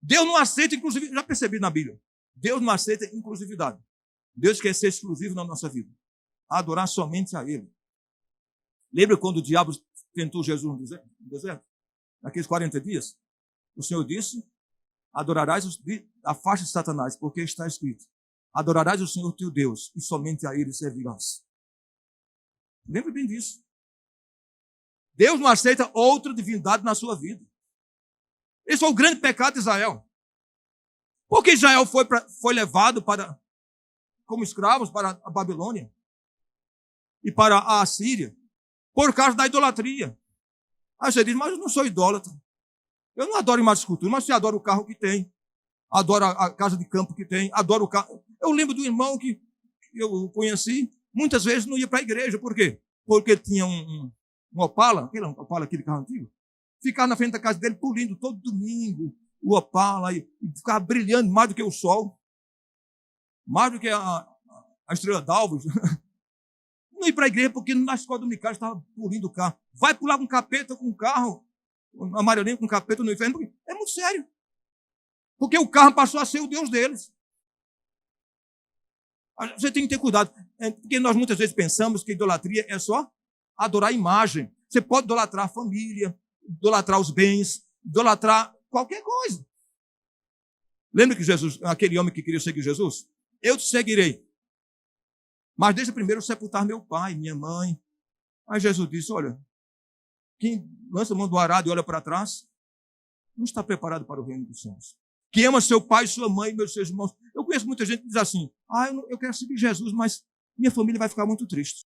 Deus não aceita inclusividade. Já percebi na Bíblia. Deus não aceita inclusividade. Deus quer ser exclusivo na nossa vida. Adorar somente a Ele. Lembra quando o diabo tentou Jesus no deserto? Naqueles 40 dias? O Senhor disse, adorarás, afaste Satanás, porque está escrito, adorarás o Senhor teu Deus e somente a Ele servirás. Lembre bem disso. Deus não aceita outra divindade na sua vida. Esse foi o grande pecado de Israel. Porque Israel foi levado como escravos para a Babilônia e para a Assíria por causa da idolatria. Aí você diz, mas eu não sou idólatra. Eu não adoro imagens de escultura, mas você adora o carro que tem, adora a casa de campo que tem, adora o carro. Eu lembro do irmão que eu conheci, muitas vezes não ia para a igreja. Por quê? Porque tinha um Opala, aquele carro antigo, ficava na frente da casa dele polindo todo domingo o Opala e ficava brilhando mais do que o sol, mais do que a estrela d'alva. Não ir para a igreja porque na escola dominical estava polindo o carro. Vai pular com capeta com o carro, amarelinho com capeta no inferno. É muito sério. Porque o carro passou a ser o Deus deles. Você tem que ter cuidado. Porque nós muitas vezes pensamos que idolatria é só adorar a imagem. Você pode idolatrar a família, idolatrar os bens, idolatrar qualquer coisa. Lembra que Jesus, aquele homem que queria seguir Jesus? Eu te seguirei. Mas deixa primeiro eu sepultar meu pai, minha mãe. Aí Jesus disse, olha, quem lança a mão do arado e olha para trás, não está preparado para o reino dos céus. Quem ama seu pai, sua mãe, meus seus irmãos. Eu conheço muita gente que diz assim, eu quero seguir Jesus, mas minha família vai ficar muito triste.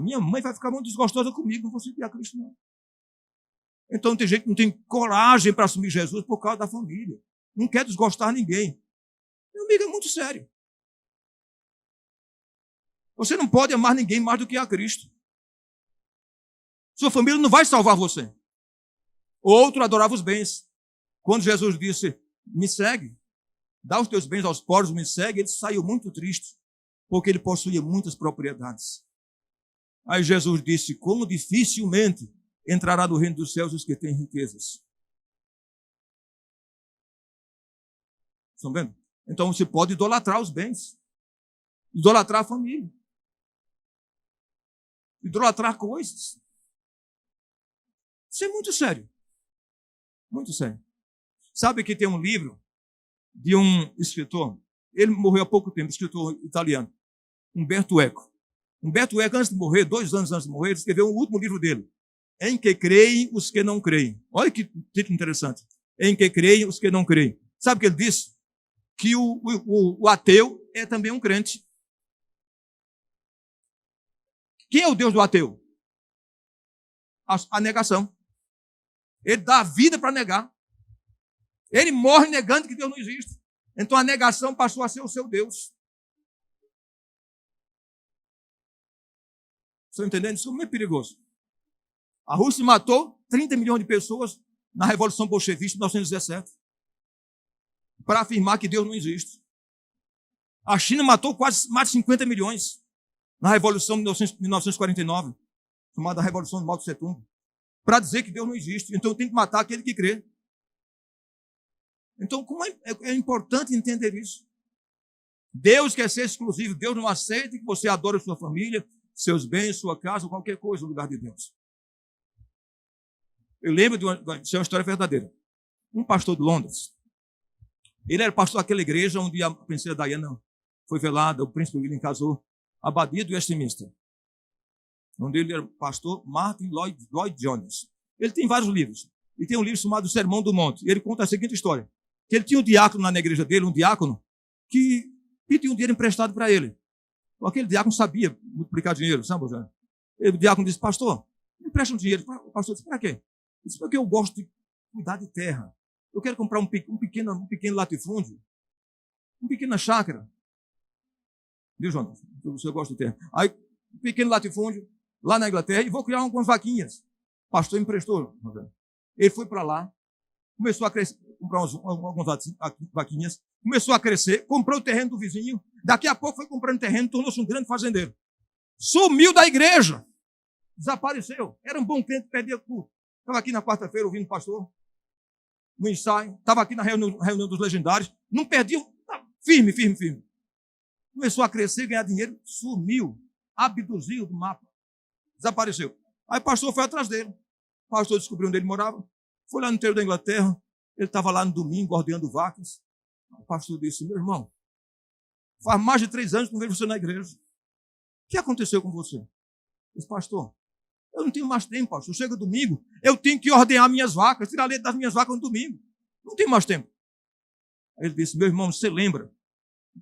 Minha mãe vai ficar muito desgostosa comigo, não vou seguir a Cristo, não. Então tem gente que não tem coragem para assumir Jesus por causa da família. Não quer desgostar ninguém. Meu amigo, é muito sério. Você não pode amar ninguém mais do que a Cristo. Sua família não vai salvar você. Outro adorava os bens. Quando Jesus disse, me segue, dá os teus bens aos pobres, me segue, ele saiu muito triste, porque ele possuía muitas propriedades. Aí Jesus disse, como dificilmente entrará no reino dos céus os que têm riquezas. Estão vendo? Então você pode idolatrar os bens, idolatrar a família, idolatrar coisas. Isso é muito sério. Muito sério. Sabe que tem um livro de um escritor, ele morreu há pouco tempo, escritor italiano, Umberto Eco. Umberto Eco, antes de morrer, 2 anos antes de morrer, ele escreveu o último livro dele, Em que creem os que não creem. Olha que título interessante. Em que creem os que não creem. Sabe o que ele disse? Que o ateu é também um crente. Quem é o Deus do ateu? A negação. Ele dá a vida para negar. Ele morre negando que Deus não existe. Então a negação passou a ser o seu Deus. Estão entendendo? Isso é perigoso. A Rússia matou 30 milhões de pessoas na Revolução Bolchevista de 1917 para afirmar que Deus não existe. A China matou quase mais de 50 milhões na Revolução de 1949, chamada Revolução de Mao Tse Tung, para dizer que Deus não existe. Então tem que matar aquele que crê. Então, como é importante entender isso? Deus quer ser exclusivo. Deus não aceita que você adore sua família, seus bens, sua casa, qualquer coisa no lugar de Deus. Eu lembro isso é uma história verdadeira. Um pastor de Londres, ele era pastor daquela igreja onde a princesa Diana foi velada, o príncipe William casou, a abadia de Westminster, onde ele era pastor Martin Lloyd Jones. Ele tem vários livros. E tem um livro chamado Sermão do Monte. E ele conta a seguinte história. Que ele tinha um diácono na igreja dele, um diácono, que pediu um dinheiro emprestado para ele. Aquele diácono sabia multiplicar dinheiro, sabe, José? O diácono disse, pastor, me empresta um dinheiro. O pastor disse, para quê? Ele disse, porque eu gosto de cuidar de terra. Eu quero comprar um pequeno latifúndio, uma pequena chácara. Viu, Jonas? Você gosta de terra. Aí, um pequeno latifúndio, lá na Inglaterra, e vou criar algumas vaquinhas. O pastor emprestou, José. Ele foi para lá, começou a crescer, comprar algumas vaquinhas, começou a crescer, comprou o terreno do vizinho, daqui a pouco foi comprando terreno, tornou-se um grande fazendeiro. Sumiu da igreja, desapareceu. Era um bom cliente, perdia curso. Estava aqui na quarta-feira ouvindo o pastor. no ensaio, estava aqui na reunião dos legendários, não perdia, firme. Começou a crescer, ganhar dinheiro, sumiu, abduziu do mapa, desapareceu. Aí o pastor foi atrás dele, o pastor descobriu onde ele morava, foi lá no interior da Inglaterra, ele estava lá no domingo, ordenhando vacas. O pastor disse, meu irmão, faz mais de 3 anos que não vejo você na igreja. O que aconteceu com você? Ele disse, pastor, eu não tenho mais tempo, pastor. Chega domingo, eu tenho que ordenar minhas vacas, tirar leite das minhas vacas no domingo. Não tenho mais tempo. Aí ele disse, meu irmão, você lembra?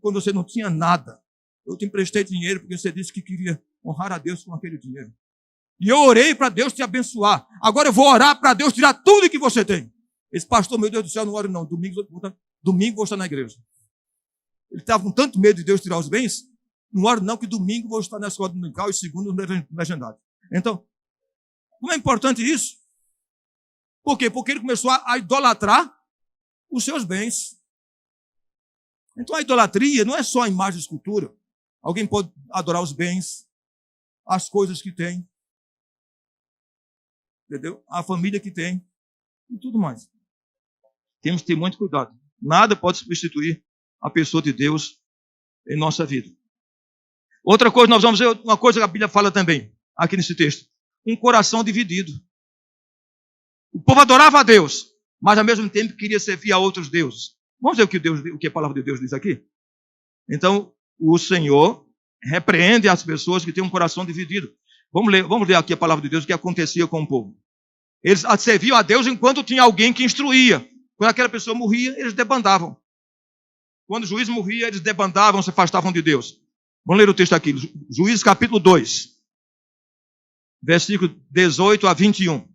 Quando você não tinha nada, eu te emprestei dinheiro porque você disse que queria honrar a Deus com aquele dinheiro. E eu orei para Deus te abençoar. Agora eu vou orar para Deus tirar tudo que você tem. Esse pastor, meu Deus do céu, não oro não. Domingo vou estar na igreja. Ele estava com tanto medo de Deus tirar os bens, não oro não, que domingo vou estar na escola dominical e segundo no legendário. Então, como é importante isso? Por quê? Porque ele começou a idolatrar os seus bens. Então a idolatria não é só a imagem e escultura. Alguém pode adorar os bens, as coisas que tem, entendeu? A família que tem e tudo mais. Temos que ter muito cuidado. Nada pode substituir a pessoa de Deus em nossa vida. Outra coisa, nós vamos ver uma coisa que a Bíblia fala também, aqui nesse texto. Um coração dividido. O povo adorava a Deus, mas ao mesmo tempo queria servir a outros deuses. Vamos ver o que a palavra de Deus diz aqui? Então, o Senhor repreende as pessoas que têm um coração dividido. Vamos ler aqui a palavra de Deus, o que acontecia com o povo. Eles serviam a Deus enquanto tinha alguém que instruía. Quando aquela pessoa morria, eles debandavam. Quando o juiz morria, eles debandavam, se afastavam de Deus. Vamos ler o texto aqui. Juízes capítulo 2, versículo 18 a 21.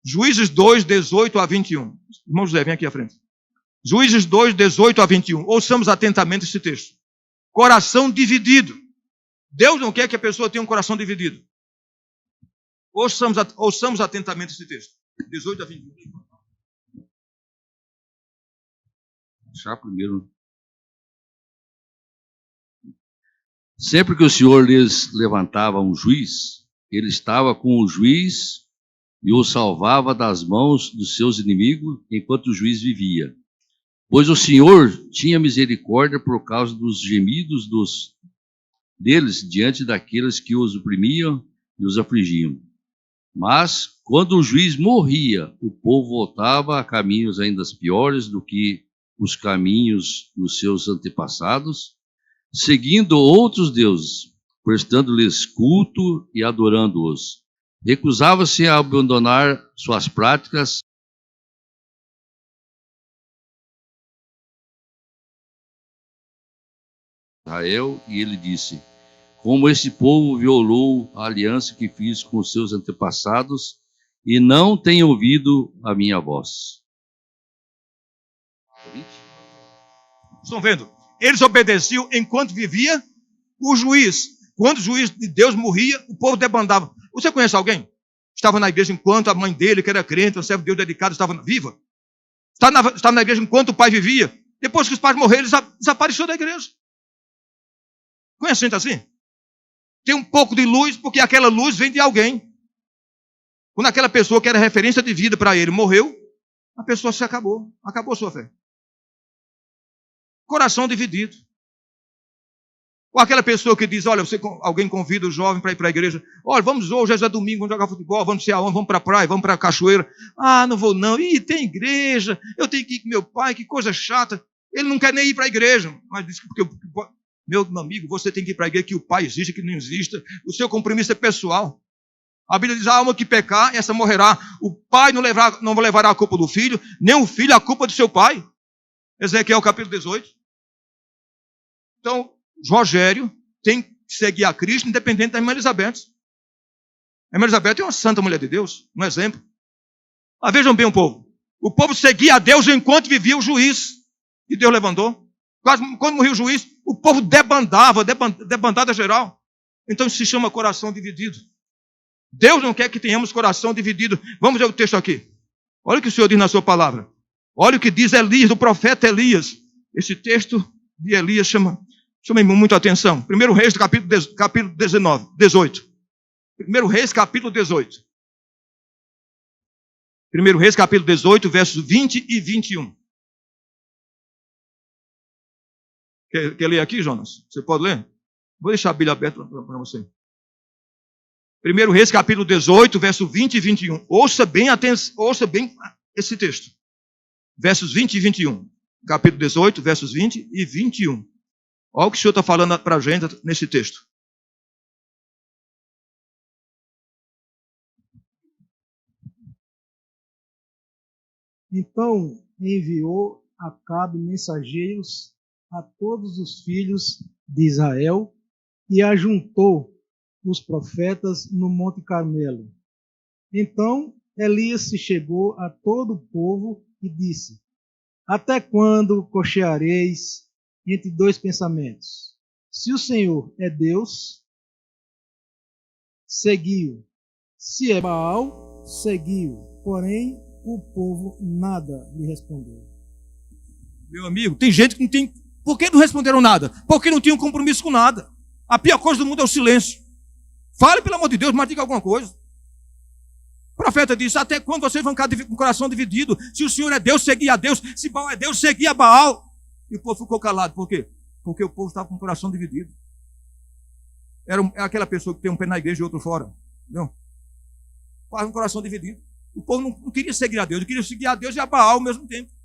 Juízes 2, 18 a 21. Irmão José, vem aqui à frente. Juízes 2, 18 a 21. Ouçamos atentamente esse texto. Coração dividido. Deus não quer que a pessoa tenha um coração dividido. Ouçamos atentamente esse texto. 18 a 21. Já primeiro. Sempre que o Senhor lhes levantava um juiz, ele estava com o juiz e o salvava das mãos dos seus inimigos enquanto o juiz vivia. Pois o Senhor tinha misericórdia por causa dos gemidos deles diante daqueles que os oprimiam e os afligiam. Mas, quando o juiz morria, o povo voltava a caminhos ainda piores do que os caminhos dos seus antepassados, seguindo outros deuses, prestando-lhes culto e adorando-os. Recusava-se a abandonar suas práticas Israel, e ele disse: como esse povo violou a aliança que fiz com os seus antepassados e não tem ouvido a minha voz. Estão vendo? Eles obedeciam enquanto vivia o juiz. Quando o juiz de Deus morria, o povo debandava. Você conhece alguém? Estava na igreja enquanto a mãe dele, que era crente, um servo de Deus dedicado, estava viva? Estava na igreja enquanto o pai vivia. Depois que os pais morreram, ele desapareceu da igreja. Conhece gente assim? Tem um pouco de luz, porque aquela luz vem de alguém. Quando aquela pessoa que era referência de vida para ele morreu, a pessoa se acabou. Acabou sua fé. Coração dividido. Ou aquela pessoa que diz, olha, alguém convida o jovem para ir para a igreja. Olha, vamos hoje é domingo, vamos jogar futebol, vamos ser aonde, vamos para a praia, vamos para a cachoeira. Ah, não vou não. Ih, tem igreja, eu tenho que ir com meu pai, que coisa chata. Ele não quer nem ir para a igreja. Mas diz que porque... Meu amigo, você tem que ir para a igreja que o pai existe, que não exista. O seu compromisso é pessoal. A Bíblia diz, a alma que pecar, essa morrerá. O pai não levará a culpa do filho, nem o filho a culpa do seu pai. Ezequiel capítulo 18. Então, Rogério tem que seguir a Cristo, independente da irmã Elizabeth. A irmã Elizabeth é uma santa mulher de Deus, um exemplo. Mas vejam bem o povo. O povo seguia a Deus enquanto vivia o juiz que Deus levantou. Quando morria o juiz, o povo debandada geral. Então se chama coração dividido. Deus não quer que tenhamos coração dividido. Vamos ver o texto aqui. Olha o que o Senhor diz na sua palavra. Olha o que diz Elias, o profeta Elias. Esse texto de Elias chama muito a atenção. 1 Reis, capítulo 18. 1 Reis, capítulo 18. 1 Reis, capítulo 18, versos 20 e 21. Quer ler aqui, Jonas? Você pode ler? Vou deixar a Bíblia aberta para você. 1 Reis, capítulo 18, versos 20 e 21. Ouça bem esse texto. Versos 20 e 21. Capítulo 18, versos 20 e 21. Olha o que o Senhor está falando para a gente nesse texto. Então enviou Acabe mensageiros a todos os filhos de Israel e ajuntou os profetas no Monte Carmelo. Então Elias se chegou a todo o povo e disse: Até quando cocheareis entre dois pensamentos? Se o Senhor é Deus, seguiu. Se é Baal, seguiu. Porém, o povo nada lhe respondeu. Meu amigo, tem gente que não tem... Por que não responderam nada? Porque não tinham compromisso com nada. A pior coisa do mundo é o silêncio. Fale, pelo amor de Deus, mas diga alguma coisa. O profeta disse: até quando vocês vão ficar com o coração dividido? Se o Senhor é Deus, seguia a Deus. Se Baal é Deus, seguia Baal. E o povo ficou calado. Por quê? Porque o povo estava com o coração dividido. É aquela pessoa que tem um pé na igreja e outro fora. Entendeu? Faz um coração dividido. O povo não queria seguir a Deus, queria seguir a Deus e a Baal ao mesmo tempo.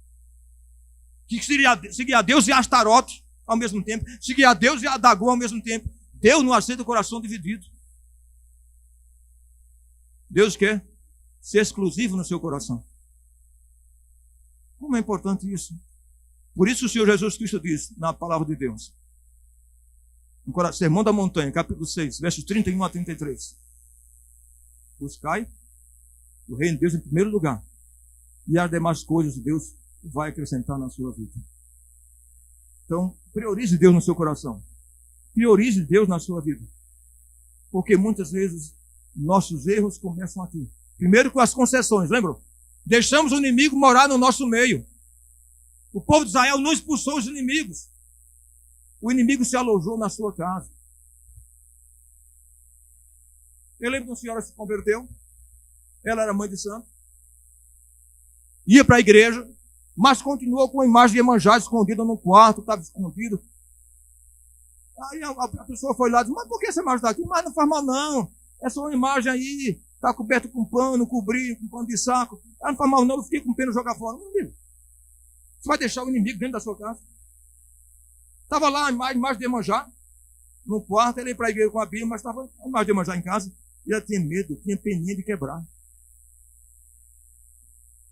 Que seguir a Deus e a Astarote ao mesmo tempo. Seguir a Deus e a Dagon ao mesmo tempo. Deus não aceita o coração dividido. Deus quer ser exclusivo no seu coração. Como é importante isso? Por isso o Senhor Jesus Cristo diz na palavra de Deus. No Sermão da Montanha, capítulo 6, versos 31 a 33. Buscai o reino de Deus em primeiro lugar. E as demais coisas Deus vai acrescentar na sua vida. Então, priorize Deus no seu coração. Priorize Deus na sua vida. Porque muitas vezes nossos erros começam aqui. Primeiro com as concessões, lembram? Deixamos o inimigo morar no nosso meio. O povo de Israel não expulsou os inimigos. O inimigo se alojou na sua casa. Eu lembro que uma senhora se converteu. Ela era mãe de santo. Ia para a igreja, mas continuou com a imagem de Iemanjá escondida no quarto, estava escondido. Aí a pessoa foi lá e disse: mas por que essa imagem está aqui? Mas não faz mal não. É só uma imagem aí, está coberta com pano, cobrir com pano de saco. Ah, não faz mal não, eu fiquei com pena de jogar fora. Não, amigo. Você vai deixar o inimigo dentro da sua casa? Estava lá a imagem de Iemanjá no quarto, ele ia para a igreja com a Bíblia, mas estava a imagem de Iemanjá em casa. E ela tinha medo, tinha peninha de quebrar.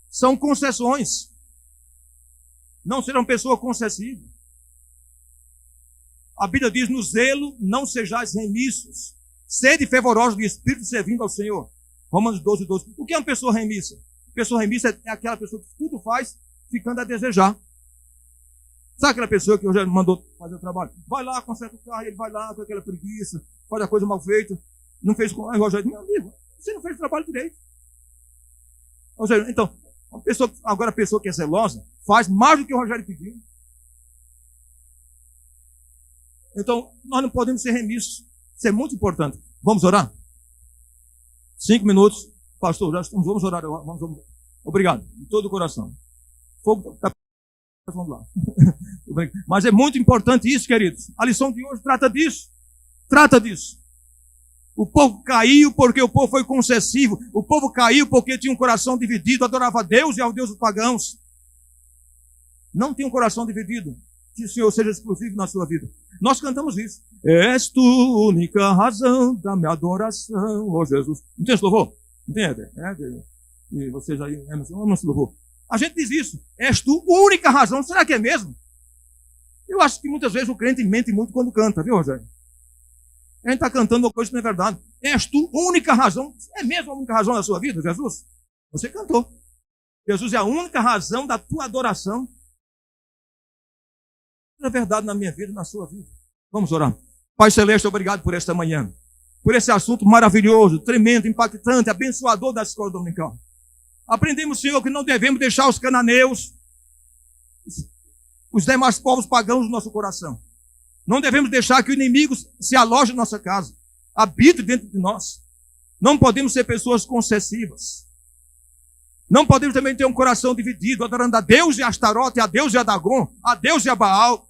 São concessões. Não serão pessoa concessiva. A Bíblia diz: no zelo não sejais remissos. Sede fervorosos de espírito servindo ao Senhor. Romanos 12, 12. O que é uma pessoa remissa? Pessoa remissa é aquela pessoa que tudo faz ficando a desejar. Sabe aquela pessoa que hoje mandou fazer o trabalho? Vai lá, conserta o carro, ele vai lá com aquela preguiça, faz a coisa mal feita. Não fez com... Aí o Rogério diz: meu amigo, você não fez o trabalho direito. Ou seja, então, agora a pessoa que é zelosa faz mais do que o Rogério pediu. Então, nós não podemos ser remissos. Isso é muito importante. Vamos orar? 5 minutos. Pastor, vamos orar. Vamos. Obrigado. De todo o coração. Fogo tá... Vamos lá. Mas é muito importante isso, queridos. A lição de hoje trata disso. Trata disso. O povo caiu porque o povo foi concessivo. O povo caiu porque tinha um coração dividido, adorava a Deus e ao Deus dos pagãos. Não tinha um coração dividido. Que o Senhor seja exclusivo na sua vida. Nós cantamos isso. És tu única razão da minha adoração, ó Jesus. Não tem esse louvor? Entende? E vocês aí amam esse louvor. A gente diz isso. És tu única razão. Será que é mesmo? Eu acho que muitas vezes o crente mente muito quando canta, viu, Rogério? A gente está cantando uma coisa que não é verdade. És tu única razão. É mesmo a única razão da sua vida, Jesus? Você cantou. Jesus é a única razão da tua adoração. É verdade na minha vida e na sua vida. Vamos orar. Pai Celeste, obrigado por esta manhã. Por esse assunto maravilhoso, tremendo, impactante, abençoador da escola dominical. Aprendemos, Senhor, que não devemos deixar os cananeus, os demais povos pagãos no nosso coração. Não devemos deixar que o inimigo se aloje em nossa casa, habite dentro de nós. Não podemos ser pessoas concessivas. Não podemos também ter um coração dividido, adorando a Deus e a Astarote, a Deus e a Dagon, a Deus e a Baal.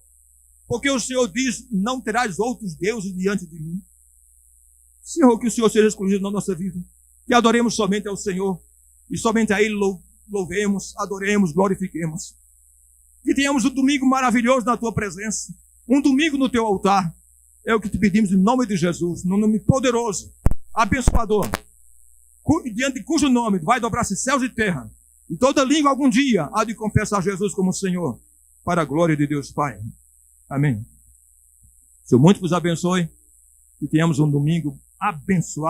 Porque o Senhor diz, não terás outros deuses diante de mim. Senhor, que o Senhor seja excluído na nossa vida. Que adoremos somente ao Senhor. E somente a Ele louvemos, adoremos, glorifiquemos. Que tenhamos um domingo maravilhoso na Tua presença. Um domingo no Teu altar. É o que te pedimos em nome de Jesus. Num nome poderoso, abençoador. Diante de cujo nome vai dobrar-se céus e terra. E toda língua algum dia há de confessar Jesus como Senhor. Para a glória de Deus Pai. Amém. Senhor muito vos abençoe. Que tenhamos um domingo abençoado.